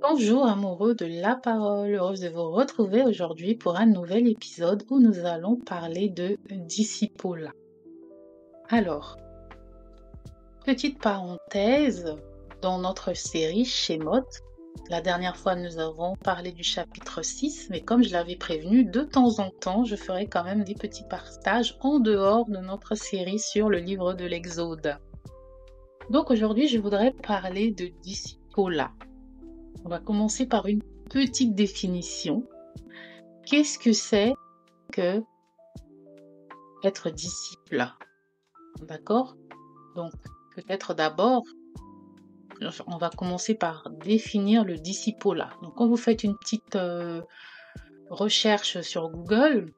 Bonjour amoureux de la parole, heureuse de vous retrouver aujourd'hui pour un nouvel épisode où nous allons parler de discipola. Alors, petite parenthèse, dans notre série Shemot, la dernière fois nous avons parlé du chapitre 6, mais comme je l'avais prévenu, de temps en temps, je ferai quand même des petits partages en dehors de notre série sur le livre de l'Exode. Donc aujourd'hui, je voudrais parler de discipola. On va commencer par une petite définition. Qu'est-ce que c'est que être disciple? D'accord? Donc, peut-être d'abord, on va commencer par définir le discipola. Donc, quand vous faites une petite recherche sur Google,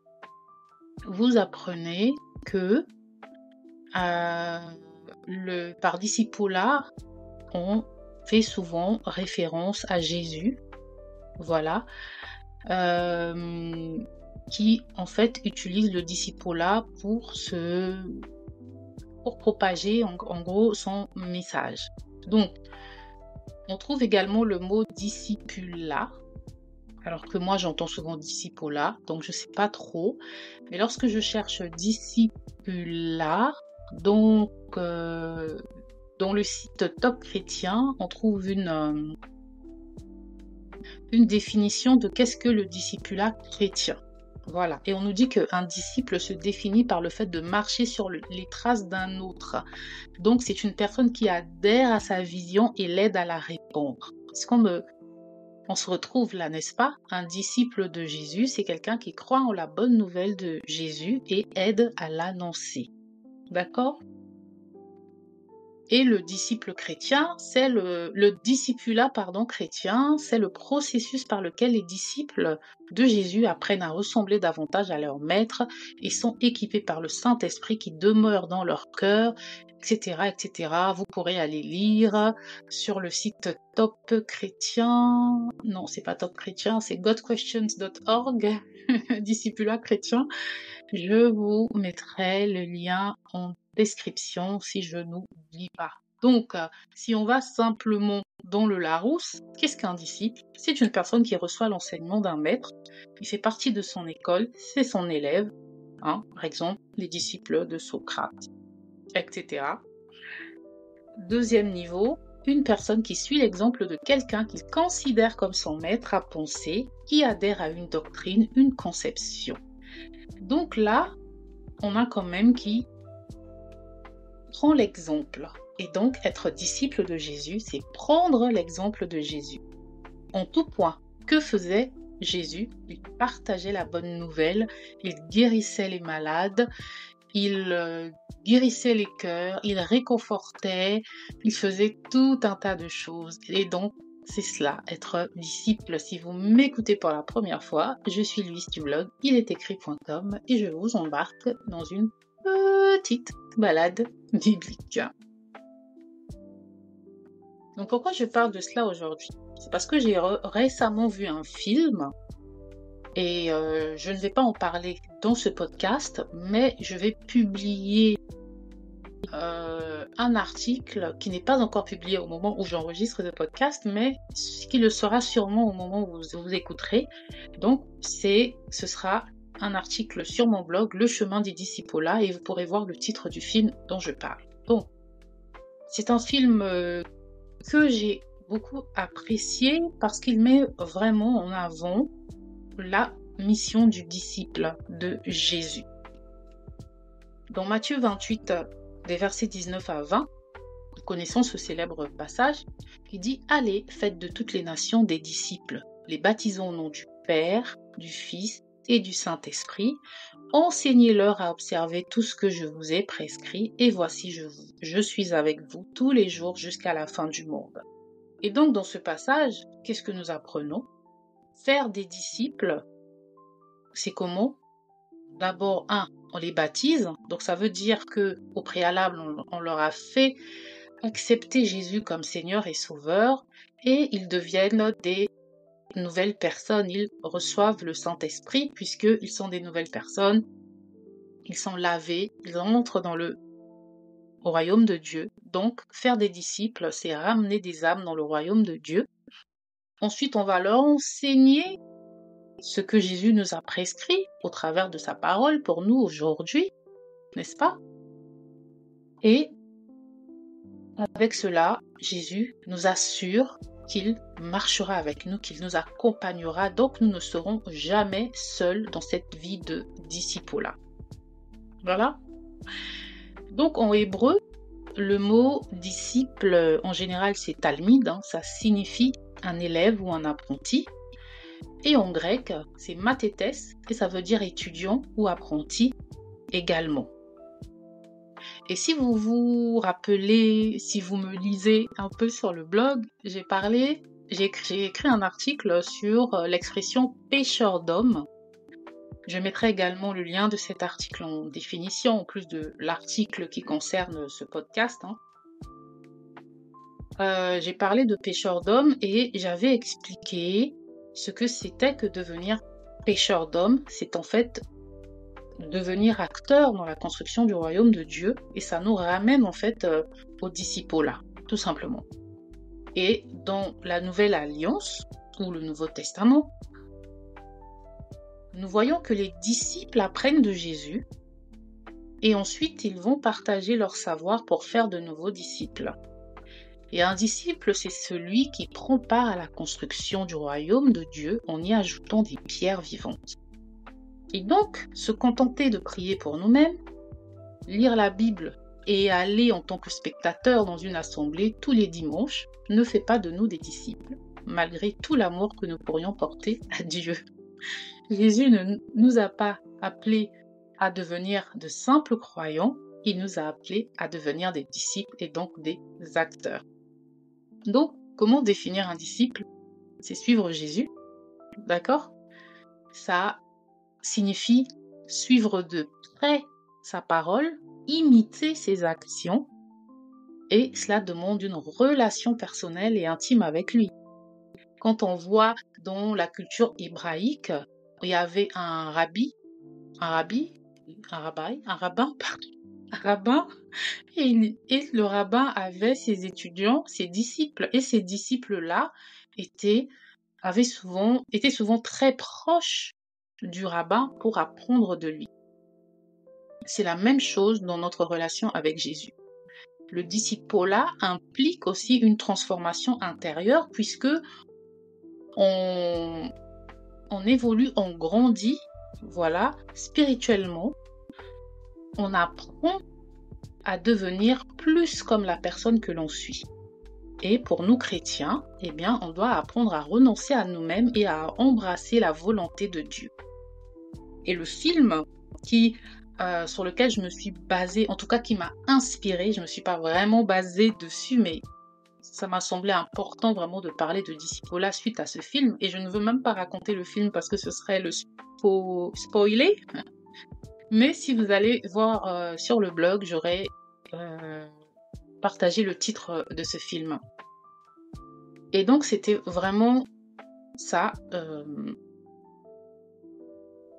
vous apprenez que par discipola, on fait souvent référence à Jésus. Voilà. Qui en fait utilise le discipola pour propager en gros son message. Donc, on trouve également le mot discipula, alors que moi j'entends souvent discipola, donc je sais pas trop. Mais lorsque je cherche discipula, donc dans le site Top Chrétien, on trouve une définition de qu'est-ce que le discipulat chrétien. Voilà. Et on nous dit qu'un disciple se définit par le fait de marcher sur les traces d'un autre. Donc, c'est une personne qui adhère à sa vision et l'aide à la répondre. Est-ce on se retrouve là, n'est-ce pas? Un disciple de Jésus, c'est quelqu'un qui croit en la bonne nouvelle de Jésus et aide à l'annoncer. D'accord? Et le disciple chrétien, c'est le discipulat chrétien, c'est le processus par lequel les disciples de Jésus apprennent à ressembler davantage à leur maître et sont équipés par le Saint-Esprit qui demeure dans leur cœur, etc., etc. Vous pourrez aller lire sur le site Top Chrétien, non, c'est pas Top Chrétien, c'est godquestions.org, discipulat chrétien. Je vous mettrai le lien en description si je n'oublie pas. Donc, si on va simplement dans le Larousse, qu'est-ce qu'un disciple? C'est une personne qui reçoit l'enseignement d'un maître, il fait partie de son école, c'est son élève, par exemple les disciples de Socrate, etc. Deuxième niveau, une personne qui suit l'exemple de quelqu'un qu'il considère comme son maître à penser, qui adhère à une doctrine, une conception. Donc là, on a quand même qui prend l'exemple. Et donc, être disciple de Jésus, c'est prendre l'exemple de Jésus. En tout point, que faisait Jésus? Il partageait la bonne nouvelle, il guérissait les malades, il guérissait les cœurs, il réconfortait, il faisait tout un tas de choses. Et donc, c'est cela, être disciple. Si vous m'écoutez pour la première fois, je suis Louise du blog ilestécrit.com et je vous embarque dans une petite balade biblique. Donc pourquoi je parle de cela aujourd'hui? C'est parce que j'ai récemment vu un film et je ne vais pas en parler dans ce podcast, mais je vais publier un article qui n'est pas encore publié au moment où j'enregistre le podcast, mais qui le sera sûrement au moment où vous écouterez. Donc, ce sera un article sur mon blog, Le chemin des discipola, et vous pourrez voir le titre du film dont je parle. Donc, c'est un film que j'ai beaucoup apprécié parce qu'il met vraiment en avant la mission du disciple de Jésus. Dans Matthieu 28, des versets 19 à 20, nous connaissons ce célèbre passage qui dit « Allez, faites de toutes les nations des disciples, les baptisons au nom du Père, du Fils et du Saint-Esprit, enseignez-leur à observer tout ce que je vous ai prescrit, et voici je suis avec vous tous les jours jusqu'à la fin du monde. » Et donc dans ce passage, qu'est-ce que nous apprenons? Faire des disciples, c'est comment? D'abord, on les baptise, donc ça veut dire que au préalable, on leur a fait accepter Jésus comme Seigneur et Sauveur, et ils deviennent des nouvelles personnes, ils reçoivent le Saint-Esprit, puisqu'ils sont des nouvelles personnes, ils sont lavés, ils entrent au royaume de Dieu. Donc, faire des disciples, c'est ramener des âmes dans le royaume de Dieu. Ensuite, on va leur enseigner ce que Jésus nous a prescrit au travers de sa parole pour nous aujourd'hui, n'est-ce pas? Et avec cela, Jésus nous assure qu'il marchera avec nous, qu'il nous accompagnera, donc nous ne serons jamais seuls dans cette vie de disciple-là. Voilà. Donc en hébreu, le mot disciple, en général, c'est talmid, ça signifie un élève ou un apprenti. Et en grec, c'est mathetes, et ça veut dire étudiant ou apprenti également. Et si vous vous rappelez, si vous me lisez un peu sur le blog, j'ai écrit un article sur l'expression pécheur d'homme. Je mettrai également le lien de cet article en définition, en plus de l'article qui concerne ce podcast. J'ai parlé de pécheur d'homme et j'avais expliqué ce que c'était que devenir pécheur d'homme. C'est en fait devenir acteur dans la construction du royaume de Dieu, et ça nous ramène en fait au disciple-là, tout simplement. Et dans la Nouvelle Alliance, ou le Nouveau Testament, nous voyons que les disciples apprennent de Jésus, et ensuite ils vont partager leur savoir pour faire de nouveaux disciples. Et un disciple, c'est celui qui prend part à la construction du royaume de Dieu en y ajoutant des pierres vivantes. Et donc, se contenter de prier pour nous-mêmes, lire la Bible et aller en tant que spectateur dans une assemblée tous les dimanches ne fait pas de nous des disciples, malgré tout l'amour que nous pourrions porter à Dieu. Jésus ne nous a pas appelés à devenir de simples croyants, il nous a appelés à devenir des disciples et donc des acteurs. Donc, comment définir un disciple? C'est suivre Jésus, d'accord? Ça signifie suivre de près sa parole, imiter ses actions, et cela demande une relation personnelle et intime avec lui. Quand on voit dans la culture hébraïque, il y avait un rabbin, et le rabbin avait ses étudiants, ses disciples, et ces disciples-là étaient souvent très proches du rabbin pour apprendre de lui. C'est la même chose dans notre relation avec Jésus. Le disciple-là implique aussi une transformation intérieure puisque on évolue, on grandit, voilà, spirituellement. On apprend à devenir plus comme la personne que l'on suit. Et pour nous chrétiens, eh bien, on doit apprendre à renoncer à nous-mêmes et à embrasser la volonté de Dieu. Et le film sur lequel je me suis basée, en tout cas qui m'a inspirée, je ne me suis pas vraiment basée dessus, mais ça m'a semblé important vraiment de parler de disciple suite à ce film. Et je ne veux même pas raconter le film parce que ce serait le spoiler. Mais si vous allez voir sur le blog, j'aurai partagé le titre de ce film. Et donc c'était vraiment ça.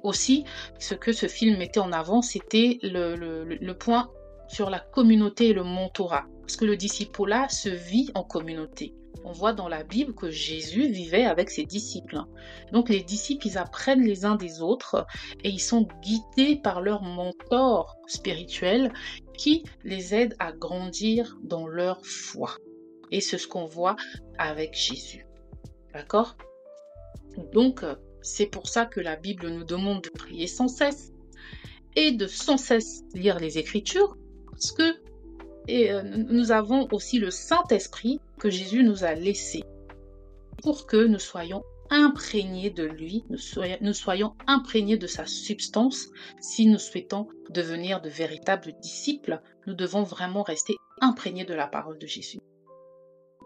Aussi, ce que ce film mettait en avant, c'était le point sur la communauté et le mentorat. Parce que le disciple-là se vit en communauté. On voit dans la Bible que Jésus vivait avec ses disciples. Donc les disciples, ils apprennent les uns des autres et ils sont guidés par leur mentor spirituel qui les aide à grandir dans leur foi. Et c'est ce qu'on voit avec Jésus. D'accord? Donc, c'est pour ça que la Bible nous demande de prier sans cesse et de sans cesse lire les Écritures, parce que nous avons aussi le Saint-Esprit que Jésus nous a laissé pour que nous soyons imprégnés de lui, nous soyons imprégnés de sa substance. Si nous souhaitons devenir de véritables disciples, nous devons vraiment rester imprégnés de la parole de Jésus.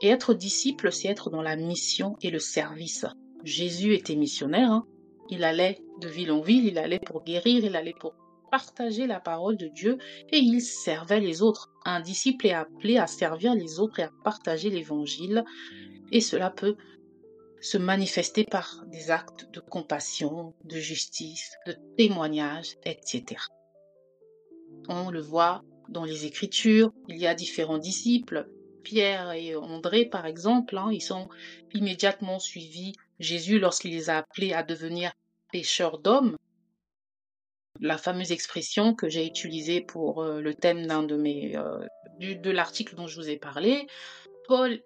Et être disciple, c'est être dans la mission et le service. Jésus était missionnaire, il allait de ville en ville, il allait pour guérir, il allait pour partager la parole de Dieu et il servait les autres. Un disciple est appelé à servir les autres et à partager l'évangile, et cela peut se manifester par des actes de compassion, de justice, de témoignage, etc. On le voit dans les Écritures, il y a différents disciples. Pierre et André, par exemple, hein, ils ont immédiatement suivi Jésus lorsqu'il les a appelés à devenir pêcheurs d'hommes. La fameuse expression que j'ai utilisée pour le thème de l'article dont je vous ai parlé. Paul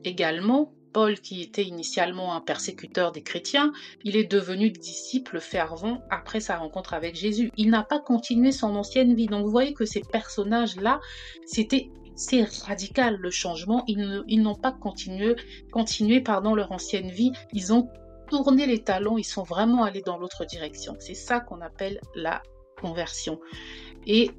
également, Paul qui était initialement un persécuteur des chrétiens, il est devenu disciple fervent après sa rencontre avec Jésus. Il n'a pas continué son ancienne vie. Donc vous voyez que ces personnages-là, c'est radical le changement. Ils n'ont pas continué leur ancienne vie. Ils ont tourné les talons, ils sont vraiment allés dans l'autre direction. C'est ça qu'on appelle la conversion. Et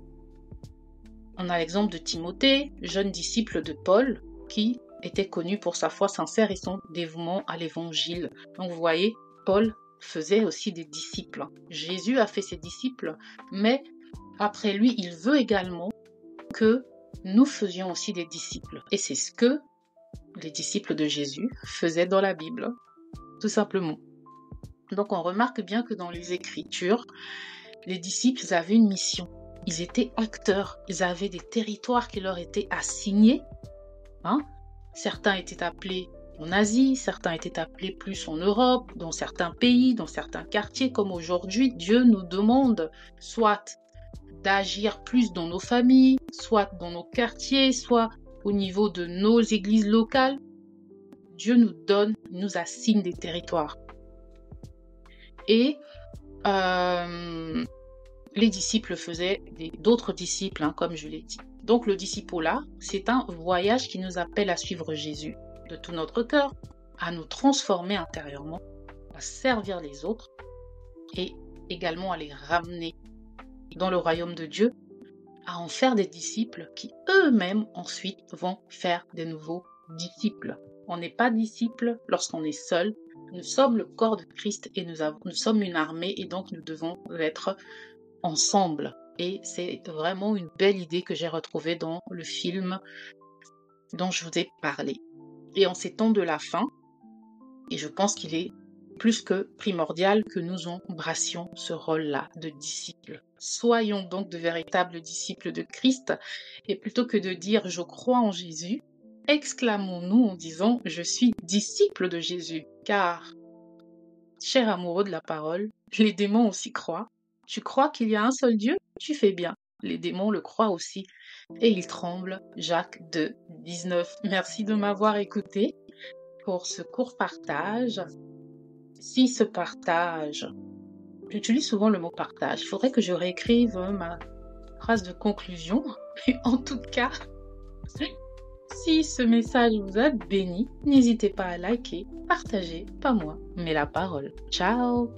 on a l'exemple de Timothée, jeune disciple de Paul, qui était connu pour sa foi sincère et son dévouement à l'évangile. Donc vous voyez, Paul faisait aussi des disciples. Jésus a fait ses disciples, mais après lui, il veut également que nous faisions aussi des disciples. Et c'est ce que les disciples de Jésus faisaient dans la Bible, tout simplement. Donc on remarque bien que dans les Écritures, les disciples avaient une mission. Ils étaient acteurs, ils avaient des territoires qui leur étaient assignés. Certains étaient appelés en Asie, certains étaient appelés plus en Europe, dans certains pays, dans certains quartiers, comme aujourd'hui, Dieu nous demande soit d'agir plus dans nos familles, soit dans nos quartiers, soit au niveau de nos églises locales. Dieu nous assigne des territoires. Et les disciples faisaient d'autres disciples, comme je l'ai dit. Donc le discipolat, c'est un voyage qui nous appelle à suivre Jésus de tout notre cœur, à nous transformer intérieurement, à servir les autres et également à les ramener dans le royaume de Dieu, à en faire des disciples qui eux-mêmes ensuite vont faire des nouveaux disciples. On n'est pas disciple lorsqu'on est seul. Nous sommes le corps de Christ et nous sommes une armée et donc nous devons être ensemble. Et c'est vraiment une belle idée que j'ai retrouvée dans le film dont je vous ai parlé. Et en ces temps de la fin, et je pense qu'il est plus que primordial que nous embrassions ce rôle-là de disciples. Soyons donc de véritables disciples de Christ, et plutôt que de dire « je crois en Jésus », exclamons-nous en disant « je suis disciple de Jésus », car, chers amoureux de la parole, les démons aussi croient. Tu crois qu'il y a un seul Dieu? Tu fais bien. Les démons le croient aussi. Et ils tremblent. Jacques 2, 19. Merci de m'avoir écouté pour ce court partage. Si ce partage, j'utilise souvent le mot partage, il faudrait que je réécrive ma phrase de conclusion. Mais en tout cas, si ce message vous a béni, n'hésitez pas à liker, partager, pas moi, mais la parole. Ciao!